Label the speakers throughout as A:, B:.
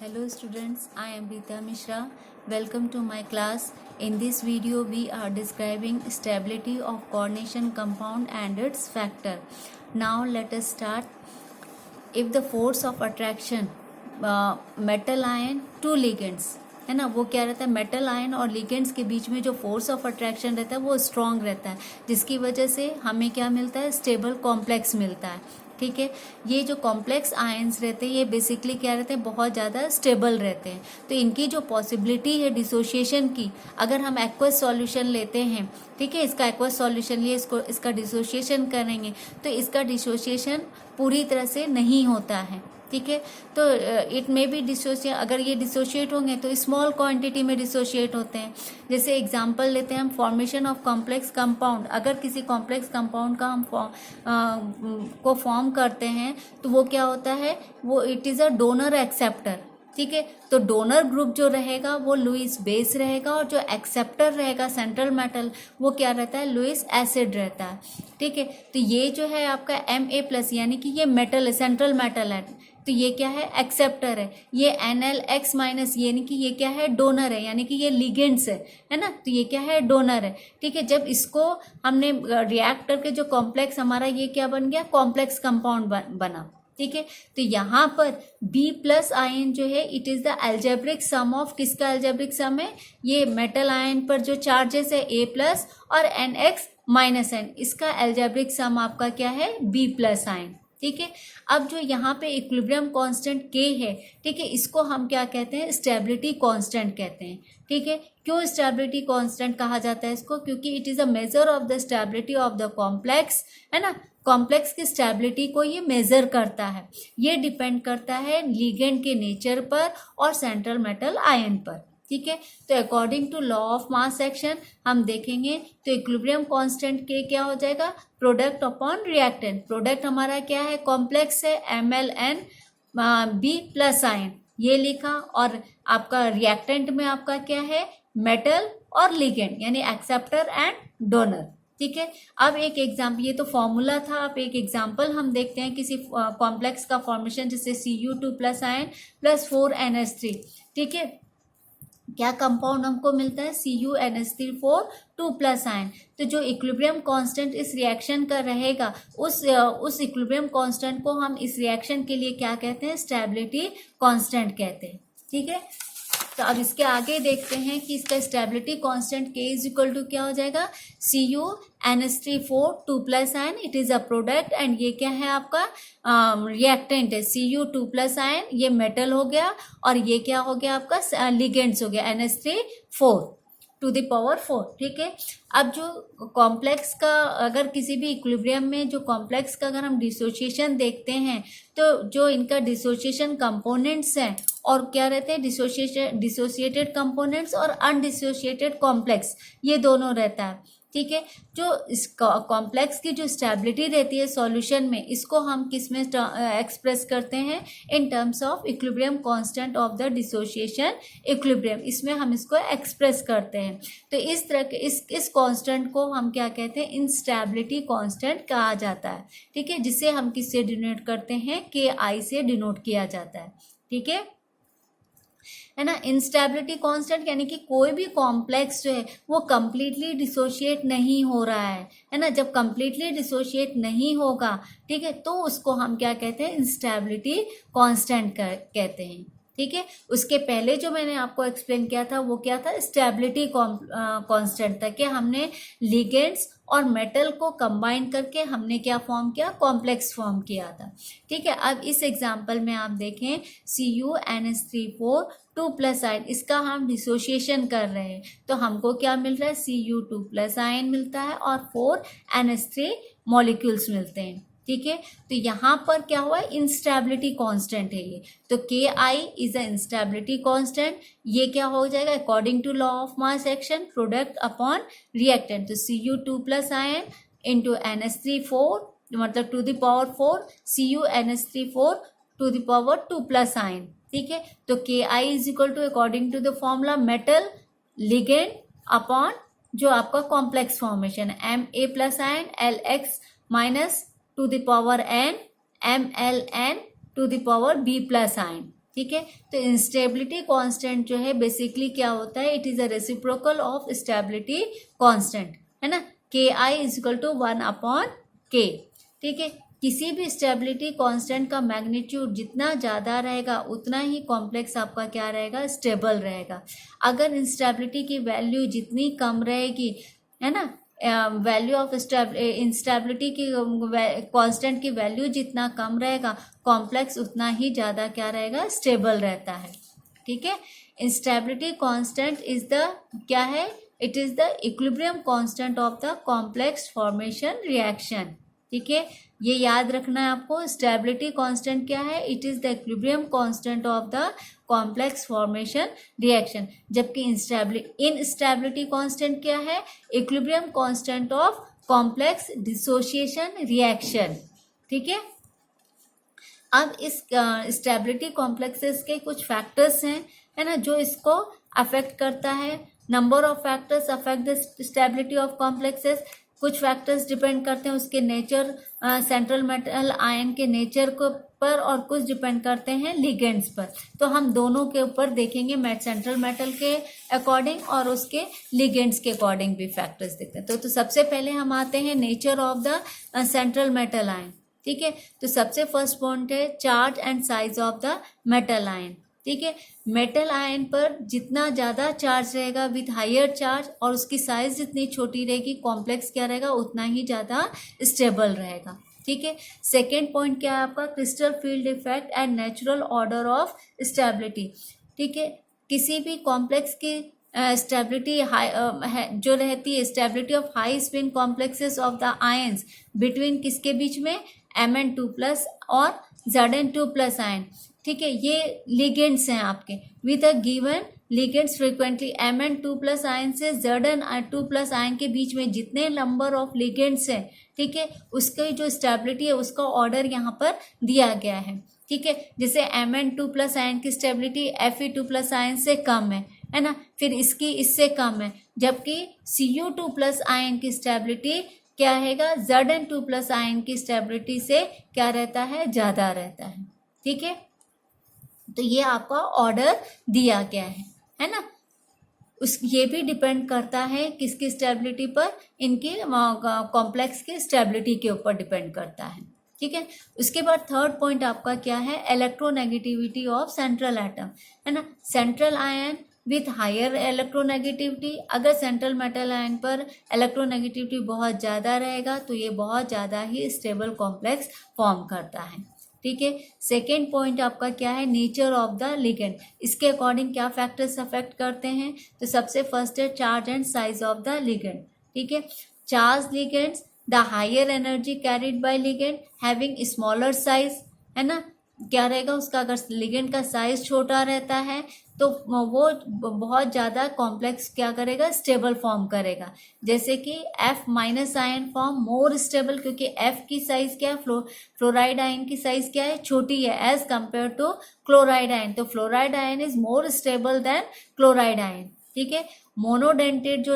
A: Hello students, I am Rita Mishra. Welcome to my class. In this video we are describing stability of coordination compound and its factor. Now let us start. If the force of attraction metal ion two ligands है ना, वो क्या रहता है, metal ion और ligands के बीच में जो फोर्स ऑफ अट्रैक्शन रहता है वो स्ट्रांग रहता है, जिसकी वजह से हमें क्या मिलता है, स्टेबल कॉम्प्लेक्स मिलता है। ठीक है, ये जो कॉम्प्लेक्स आयंस रहते हैं ये बेसिकली क्या रहते हैं, बहुत ज़्यादा स्टेबल रहते हैं। तो इनकी जो पॉसिबिलिटी है डिसोसिएशन की, अगर हम एक्वस सॉल्यूशन लेते हैं, ठीक है, इसका एक्वस सॉल्यूशन लिए इसका डिसोसिएशन करेंगे तो इसका डिसोसिएशन पूरी तरह से नहीं होता है। ठीक है, तो इट मे बी डिसोशिएट, अगर ये डिसोशिएट होंगे तो स्मॉल क्वांटिटी में डिसोशिएट होते हैं। जैसे एग्जांपल लेते हैं हम, फॉर्मेशन ऑफ कॉम्प्लेक्स कंपाउंड। अगर किसी कॉम्प्लेक्स कंपाउंड का हम को फॉर्म करते हैं तो वो क्या होता है, वो it is a donor acceptor. ठीक है, तो डोनर ग्रुप जो रहेगा वो लुईस बेस रहेगा और जो एक्सेप्टर रहेगा सेंट्रल मेटल वो क्या रहता है, लुईस एसिड रहता है। ठीक है, तो ये जो है आपका Ma+ यानी कि ये मेटल है, सेंट्रल मेटल है, तो ये क्या है, एक्सेप्टर है। ये NlX- यानी कि ये क्या है, डोनर है, यानी कि ये लिगेंड्स है ना, तो ये क्या है, डोनर है। ठीक है, जब इसको हमने रिएक्ट करके जो कॉम्प्लेक्स हमारा ये क्या बन गया, कॉम्प्लेक्स कंपाउंड बना। ठीक है, तो यहाँ पर B+ आयन जो है it is the algebraic sum of, किसका एल्जेब्रिक सम है, ये मेटल आयन पर जो चार्जेस है A+ और NX-N, इसका एल्जेब्रिक सम आपका क्या है, B+ आयन। ठीक है, अब जो यहाँ पे इक्विलिब्रियम कांस्टेंट K है, ठीक है, इसको हम क्या कहते हैं, स्टेबिलिटी कांस्टेंट कहते हैं। ठीक है, क्यों स्टेबिलिटी कांस्टेंट कहा जाता है इसको, क्योंकि it is a measure of the stability of the complex, है ना, कॉम्प्लेक्स की स्टेबिलिटी को ये मेजर करता है। ये डिपेंड करता है लिगेंड के नेचर पर और सेंट्रल मेटल आयन पर। ठीक है, तो according to law of mass action हम देखेंगे तो इक्विलिब्रियम कांस्टेंट K क्या हो जाएगा, प्रोडक्ट अपॉन रिएक्टेंट। प्रोडक्ट हमारा क्या है, कॉम्प्लेक्स है MlN B+ आयन, ये लिखा, और आपका रिएक्टेंट में आपका क्या है, मेटल और लिगेंड यानी एक्सेप्टर एंड डोनर। ठीक है, अब एक एग्जाम्पल, ये तो फॉर्मूला था, अब एक एग्जाम्पल हम देखते हैं किसी कॉम्प्लेक्स का फॉर्मेशन, जैसे Cu2+ आयन प्लस 4NH3। ठीक है, क्या कंपाउंड हमको मिलता है, CuNH3 2+ आयन। तो जो इक्विलिब्रियम कांस्टेंट इस रिएक्शन का रहेगा उस इक्विलिब्रियम कांस्टेंट को हम इस रिएक्शन के लिए क्या कहते हैं, स्टेबिलिटी कांस्टेंट कहते हैं। ठीक है, तो अब इसके आगे देखते हैं कि इसका stability constant K is equal to क्या हो जाएगा, CuNH3 2+ ion, it is a product, and ये क्या है आपका रिएक्टेंट है, Cu2+ आयन, ये मेटल हो गया, और ये क्या हो गया आपका लिगेंड्स हो गया, NH3 टू द पावर 4। ठीक है, अब जो कॉम्प्लेक्स का, अगर किसी भी इक्विलिब्रियम में जो कॉम्प्लेक्स का अगर हम डिसोसिएशन देखते हैं तो जो इनका डिसोसिएशन कंपोनेंट्स हैं और क्या रहते हैं, डिसोसिएटेड कंपोनेंट्स और अनडिसोसिएटेड कॉम्प्लेक्स, ये दोनों रहता है। ठीक है, जो इस कॉम्प्लेक्स की जो स्टेबिलिटी रहती है सॉल्यूशन में, इसको हम किस में एक्सप्रेस करते हैं, in terms of equilibrium constant of the dissociation equilibrium, इसमें हम इसको एक्सप्रेस करते हैं। तो इस तरह के इस कांस्टेंट को हम क्या कहते हैं, इंस्टेबिलिटी कांस्टेंट कहा जाता है। ठीक है, जिसे हम किससे डिनोट करते हैं, KI से डिनोट किया जाता है। ठीक है ना, इंस्टेबिलिटी कांस्टेंट यानी कि कोई भी कॉम्प्लेक्स जो है वो कंप्लीटली डिसोशिएट नहीं हो रहा है ना, जब कंप्लीटली डिसोशिएट नहीं होगा, ठीक है, तो उसको हम क्या कहते हैं, इंस्टेबिलिटी कांस्टेंट कहते हैं। ठीक है, उसके पहले जो मैंने आपको एक्सप्लेन किया था वो क्या था, स्टेबिलिटी कांस्टेंट था, कि हमने लिगेंड्स और मेटल को कंबाइन करके हमने क्या फॉर्म किया, कॉम्प्लेक्स फॉर्म किया था। ठीक है, अब इस एग्जांपल में आप देखें CuNH3 2+ आयन, इसका हम डिसोसिएशन कर रहे हैं तो हमको क्या मिल रहा है, Cu2+ आयन मिलता है और 4NH3 मॉलिक्यूल्स मिलते हैं। ठीक है, तो यहाँ पर क्या हुआ है, इंस्टेबिलिटी कांस्टेंट है ये, तो KI is a instability constant. ये क्या हो जाएगा, according to law of mass action, product upon reactant, तो Cu2+ आयन इंटू NH3 मतलब to the power 4, CuNH3 to the power 2+ ion. ठीक है, तो KI is equal to, according to the formula, metal ligand upon जो आपका complex formation है, Ma+ ion LX- to the power N MlN to the power B+ ion. ठीक है। तो instability constant जो है बेसिकली क्या होता है, it is a reciprocal of stability constant, है ना। के I is equal to 1/k, ठीक है। किसी भी स्टेबिलिटी कांस्टेंट का मैग्नीट्यूड जितना ज़्यादा रहेगा उतना ही कॉम्प्लेक्स आपका क्या रहेगा, स्टेबल रहेगा। अगर इंस्टेबिलिटी की वैल्यू जितनी कम रहेगी, है ना, वैल्यू ऑफ इंस्टेबिलिटी की कांस्टेंट की वैल्यू जितना कम रहेगा, कॉम्प्लेक्स उतना ही ज़्यादा क्या रहेगा, स्टेबल रहता है, ठीक है। इंस्टेबिलिटी कांस्टेंट इज द क्या है, it is the equilibrium constant of the complex formation reaction, ठीक है। ये याद रखना है आपको, स्टेबिलिटी कांस्टेंट क्या है, it is the equilibrium constant of the complex formation reaction. जबकि इनस्टेबिलिटी कांस्टेंट क्या है, equilibrium constant of complex dissociation reaction, ठीक है। अब इस स्टेबिलिटी कॉम्प्लेक्सेस के कुछ फैक्टर्स हैं, है ना, जो इसको अफेक्ट करता है। Number of factors affect the stability of complexes. कुछ फैक्टर्स डिपेंड करते हैं उसके नेचर, सेंट्रल मेटल आयन के नेचर को पर, और कुछ डिपेंड करते हैं लिगेंड्स पर। तो हम दोनों के ऊपर देखेंगे, सेंट्रल मेटल के अकॉर्डिंग और उसके लिगेंड्स के अकॉर्डिंग भी फैक्टर्स देखते हैं। तो सबसे पहले हम आते हैं nature of the central metal ion, ठीक है। तो सबसे फर्स्ट पॉइंट है charge and size of the metal ion, ठीक है। मेटल आयन पर जितना ज़्यादा चार्ज रहेगा विथ हायर चार्ज, और उसकी साइज जितनी छोटी रहेगी, कॉम्प्लेक्स क्या रहेगा, उतना ही ज़्यादा स्टेबल रहेगा, ठीक है। सेकेंड पॉइंट क्या है आपका, crystal field effect and natural order of stability, ठीक है। किसी भी कॉम्प्लेक्स की स्टेबिलिटी जो रहती है, stability of high spin complexes of the ions between किसके बीच में, Mn2+ और Zn2+ आयन, ठीक है। ये लिगेंड्स हैं आपके with a given ligands frequently Mn2+ ion से Zn2+ आयन के बीच में जितने नंबर ऑफ लिगेंड्स हैं, ठीक है, उसकी जो स्टेबिलिटी है उसका ऑर्डर यहाँ पर दिया गया है, ठीक है। जैसे Mn2+ आयन की स्टेबिलिटी Fe2+ आयन से कम है ना, फिर इसकी इससे कम है, जबकि Cu2+ आयन की स्टेबिलिटी क्या रहेगा, Zn2+ आयन की स्टेबिलिटी से क्या रहता है, ज़्यादा रहता है, ठीक है। तो ये आपका ऑर्डर दिया गया है ना। ये भी डिपेंड करता है किसकी स्टेबिलिटी पर, इनकी कॉम्प्लेक्स की स्टेबिलिटी के ऊपर डिपेंड करता है, ठीक है। उसके बाद थर्ड पॉइंट आपका क्या है, इलेक्ट्रोनेगेटिविटी ऑफ सेंट्रल एटम, है ना। Central ion with higher electronegativity, अगर सेंट्रल मेटल आयन पर इलेक्ट्रोनेगेटिविटी बहुत ज़्यादा रहेगा तो ये बहुत ज़्यादा ही स्टेबल कॉम्प्लेक्स फॉर्म करता है, ठीक है। सेकेंड पॉइंट आपका क्या है, नेचर ऑफ द लिगेंड, इसके अकॉर्डिंग क्या फैक्टर्स अफेक्ट करते हैं। तो सबसे फर्स्ट है charge and size of the ligand, ठीक है। Charge ligands, the higher energy carried by ligand having smaller size, है ना, क्या रहेगा उसका, अगर लिगेंड का साइज छोटा रहता है तो वो बहुत ज़्यादा कॉम्प्लेक्स क्या करेगा, स्टेबल फॉर्म करेगा। जैसे कि F- ion form more stable, क्योंकि F की साइज क्या है, फ्लोराइड आयन की साइज क्या है, छोटी है as compare to chloride ion. तो fluoride ion is more stable than chloride ion, ठीक है। मोनोडेंटेट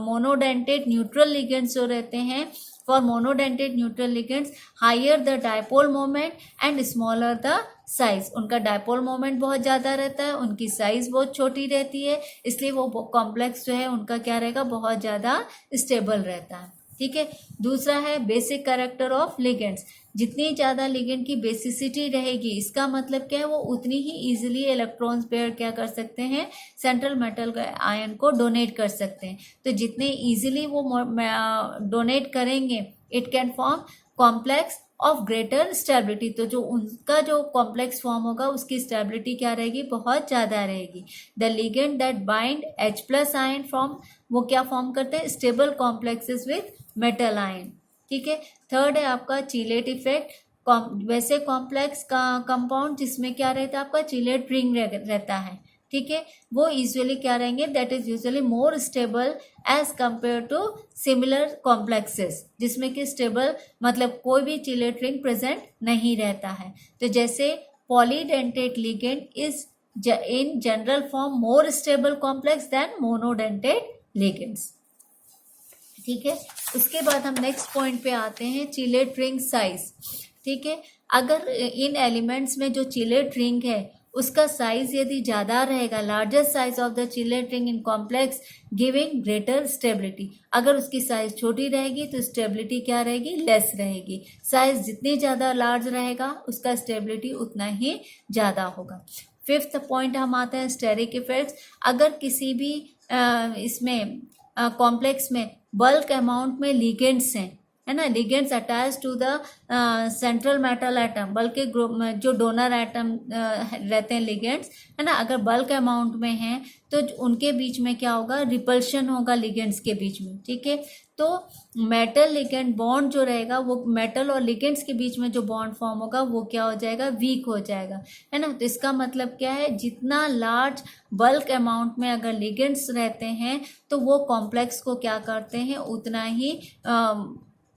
A: मोनोडेंटेट न्यूट्रल लिगेंड्स जो रहते हैं, for monodentate neutral ligands higher the dipole moment and smaller the size, उनका डायपोल मोमेंट बहुत ज़्यादा रहता है, उनकी साइज बहुत छोटी रहती है, इसलिए वो कॉम्प्लेक्स जो है उनका क्या रहेगा, बहुत ज़्यादा स्टेबल रहता है, ठीक है। दूसरा है बेसिक कैरेक्टर ऑफ लिगेंड्स, जितनी ज़्यादा लिगेंड की बेसिसिटी रहेगी, इसका मतलब क्या है, वो उतनी ही इजीली इलेक्ट्रॉन्स पेयर क्या कर सकते हैं, सेंट्रल मेटल आयन को डोनेट कर सकते हैं। तो जितने इजीली वो डोनेट करेंगे, it can form complex of greater stability, तो जो उनका जो कॉम्प्लेक्स फॉर्म होगा उसकी स्टेबिलिटी क्या रहेगी, बहुत ज़्यादा रहेगी। The ligand that bind H+ ion form, वो क्या फॉर्म करते हैं, stable complexes with metal ion, ठीक है। थर्ड है आपका चीलेट इफेक्ट, वैसे कॉम्प्लेक्स का कंपाउंड जिसमें क्या रहता है आपका, चीलेट रिंग रहता है, ठीक है, वो यूजुअली क्या रहेंगे, that is usually more stable as compare to similar complexes, जिसमें कि स्टेबल मतलब कोई भी चीलेट रिंग प्रेजेंट नहीं रहता है। तो जैसे polydentate ligand is in general form more stable complex than monodentate ligands, ठीक है। उसके बाद हम नेक्स्ट पॉइंट पे आते हैं, चिलेट रिंग साइज, ठीक है। अगर इन एलिमेंट्स में जो चिलेट रिंग है उसका साइज यदि ज़्यादा रहेगा, larger size of the chelate ring in complex giving greater stability. अगर उसकी साइज छोटी रहेगी तो स्टेबिलिटी क्या रहेगी, लेस रहेगी। साइज जितनी ज़्यादा लार्ज रहेगा उसका स्टेबिलिटी उतना ही ज़्यादा होगा। फिफ्थ पॉइंट हम आते हैं स्टेरिक इफेक्ट्स। अगर किसी भी इसमें कॉम्प्लेक्स में बल्क अमाउंट में लिगेंड्स हैं, है ना, ligands attach to the central metal atom, बल्कि जो डोनर एटम रहते हैं लिगेंड्स, है ना, अगर बल्क अमाउंट में हैं तो उनके बीच में क्या होगा, रिपल्शन होगा लिगेंड्स के बीच में, ठीक है। तो मेटल लिगेंड बॉन्ड जो रहेगा वो मेटल और लिगेंड्स के बीच में जो बॉन्ड फॉर्म होगा वो क्या हो जाएगा, वीक हो जाएगा, है ना। तो इसका मतलब क्या है, जितना लार्ज बल्क अमाउंट में अगर लिगेंड्स रहते हैं तो वो कॉम्प्लेक्स को क्या करते हैं, उतना ही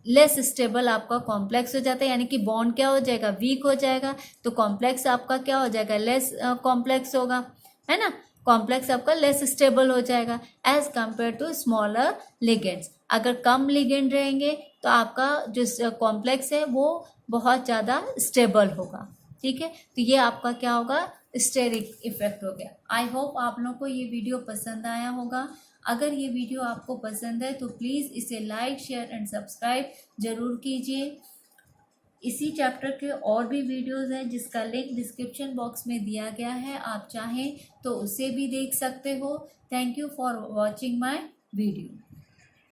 A: लेस स्टेबल आपका कॉम्प्लेक्स हो जाता है, यानी कि बॉन्ड क्या हो जाएगा, वीक हो जाएगा। तो कॉम्प्लेक्स आपका क्या हो जाएगा, लेस कॉम्प्लेक्स होगा, है ना। कॉम्प्लेक्स आपका लेस स्टेबल हो जाएगा as compare to smaller ligands. अगर कम लिगेंड रहेंगे तो आपका जो कॉम्प्लेक्स है वो बहुत ज़्यादा स्टेबल होगा, ठीक है। तो ये आपका क्या होगा, स्टेरिक इफेक्ट हो गया। आई होप आप लोगों को ये वीडियो पसंद आया होगा। अगर ये वीडियो आपको पसंद है तो प्लीज़ इसे लाइक, शेयर एंड सब्सक्राइब जरूर कीजिए। इसी चैप्टर के और भी वीडियोस हैं जिसका लिंक डिस्क्रिप्शन बॉक्स में दिया गया है, आप चाहें तो उसे भी देख सकते हो। Thank you for watching my video.